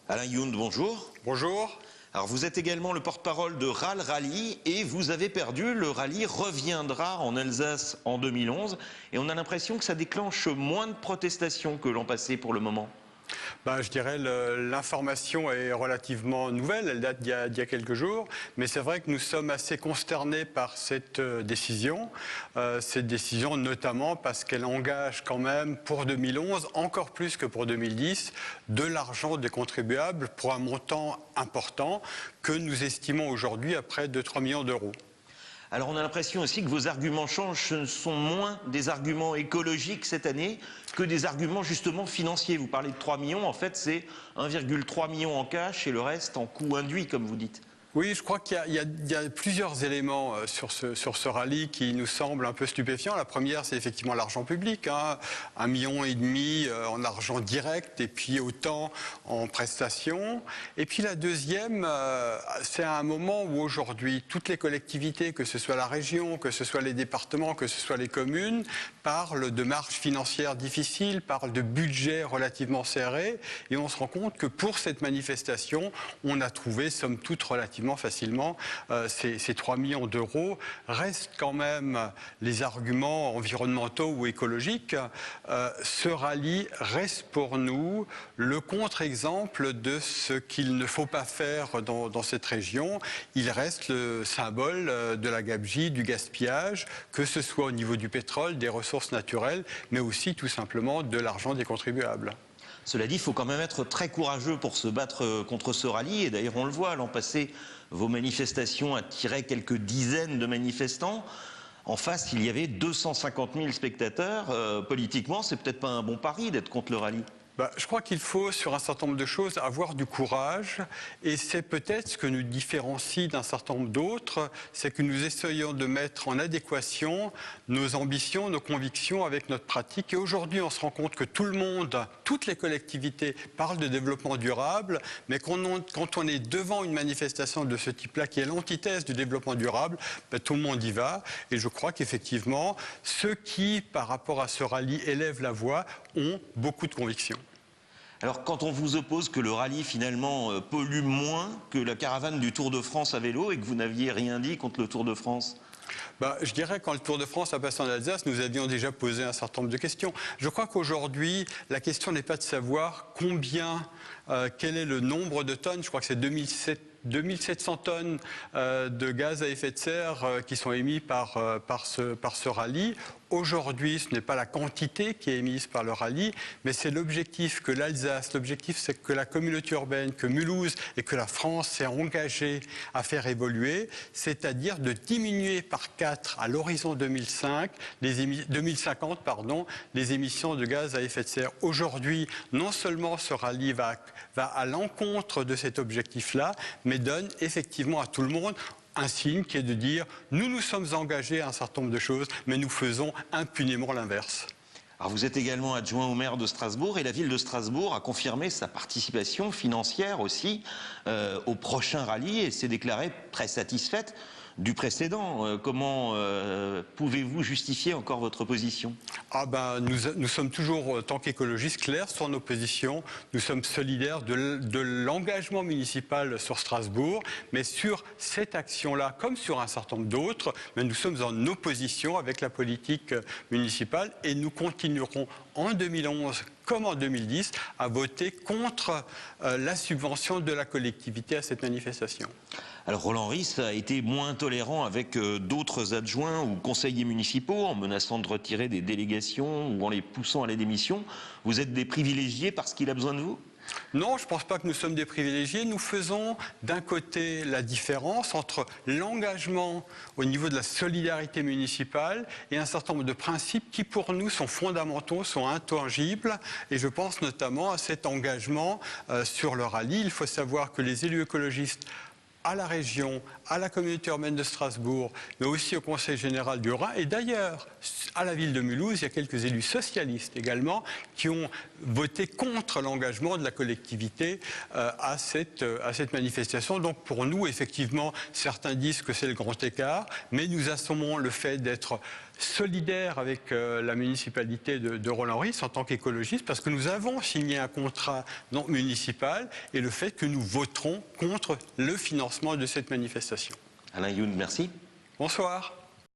Alain Youn, bonjour. Bonjour. Alors vous êtes également le porte-parole de RAL Rallye et vous avez perdu. Le rallye reviendra en Alsace en 2011 et on a l'impression que ça déclenche moins de protestations que l'an passé pour le moment. Je dirais l'information est relativement nouvelle, elle date d'il y a quelques jours, mais c'est vrai que nous sommes assez consternés par cette décision notamment parce qu'elle engage quand même pour 2011, encore plus que pour 2010, de l'argent des contribuables pour un montant important que nous estimons aujourd'hui à près de 3 millions d'euros. Alors on a l'impression aussi que vos arguments changent, ce sont moins des arguments écologiques cette année que des arguments justement financiers. Vous parlez de 3 millions, en fait c'est 1,3 million en cash et le reste en coût induit comme vous dites. Oui, je crois qu'il y a plusieurs éléments sur ce rallye qui nous semblent un peu stupéfiants. La première, c'est effectivement l'argent public, 1,5 million en argent direct et puis autant en prestations. Et puis la deuxième, c'est à un moment où aujourd'hui, toutes les collectivités, que ce soit la région, que ce soit les départements, que ce soit les communes, parlent de marges financières difficiles, parlent de budgets relativement serrés. Et on se rend compte que pour cette manifestation, on a trouvé, somme toute, relativement facilement ces 3 millions d'euros. Restent quand même les arguments environnementaux ou écologiques. Ce rallye reste pour nous le contre-exemple de ce qu'il ne faut pas faire dans cette région. Il reste le symbole de la gabegie, du gaspillage, que ce soit au niveau du pétrole, des ressources naturelles, mais aussi tout simplement de l'argent des contribuables. Cela dit, il faut quand même être très courageux pour se battre contre ce rallye. Et d'ailleurs, on le voit, l'an passé, vos manifestations attiraient quelques dizaines de manifestants. En face, il y avait 250 000 spectateurs. Politiquement, c'est peut-être pas un bon pari d'être contre le rallye. Je crois qu'il faut, sur un certain nombre de choses, avoir du courage. Et c'est peut-être ce que nous différencie d'un certain nombre d'autres, c'est que nous essayons de mettre en adéquation nos ambitions, nos convictions avec notre pratique. Et aujourd'hui, on se rend compte que tout le monde, toutes les collectivités parlent de développement durable, mais quand on est devant une manifestation de ce type-là, qui est l'antithèse du développement durable, tout le monde y va. Et je crois qu'effectivement, ceux qui, par rapport à ce rallye, élèvent la voix, ont beaucoup de convictions. Alors quand on vous oppose que le rallye finalement pollue moins que la caravane du Tour de France à vélo et que vous n'aviez rien dit contre le Tour de France? Je dirais que quand le Tour de France a passé en Alsace, nous avions déjà posé un certain nombre de questions. Je crois qu'aujourd'hui, la question n'est pas de savoir quel est le nombre de tonnes. Je crois que c'est 2700 tonnes de gaz à effet de serre qui sont émis par ce rallye. Aujourd'hui, ce n'est pas la quantité qui est émise par le rallye, mais c'est l'objectif que l'Alsace, l'objectif c'est que la communauté urbaine, que Mulhouse et que la France s'est engagée à faire évoluer, c'est-à-dire de diminuer par 4 à l'horizon 2050 les émissions de gaz à effet de serre. Aujourd'hui, non seulement ce rallye va à l'encontre de cet objectif-là, mais donne effectivement à tout le monde un signe qui est de dire « nous nous sommes engagés à un certain nombre de choses, mais nous faisons impunément l'inverse ». Alors vous êtes également adjoint au maire de Strasbourg et la ville de Strasbourg a confirmé sa participation financière aussi au prochain rallye et s'est déclarée très satisfaite du précédent. Comment pouvez-vous justifier encore votre position? Nous sommes toujours, en tant qu'écologistes, clairs sur nos positions. Nous sommes solidaires de l'engagement municipal sur Strasbourg, mais sur cette action-là, comme sur un certain nombre d'autres, nous sommes en opposition avec la politique municipale et nous continuerons en 2011 comme en 2010 à voter contre la subvention de la collectivité à cette manifestation. Alors Roland Ries a été moins tolérant avec d'autres adjoints ou conseillers municipaux en menaçant de retirer des délégations ou en les poussant à la démission. Vous êtes des privilégiés parce qu'il a besoin de vous ? Non, je ne pense pas que nous sommes des privilégiés. Nous faisons d'un côté la différence entre l'engagement au niveau de la solidarité municipale et un certain nombre de principes qui pour nous sont fondamentaux, sont intangibles. Et je pense notamment à cet engagement sur le rallye. Il faut savoir que les élus écologistes à la région, à la communauté urbaine de Strasbourg, mais aussi au Conseil général du Rhin. Et d'ailleurs, à la ville de Mulhouse, il y a quelques élus socialistes également qui ont voté contre l'engagement de la collectivité à cette manifestation. Donc pour nous, effectivement, certains disent que c'est le grand écart, mais nous assumons le fait d'être solidaire avec la municipalité de Roland-Ris en tant qu'écologiste, parce que nous avons signé un contrat non municipal et le fait que nous voterons contre le financement de cette manifestation. Alain Youn, merci. Bonsoir.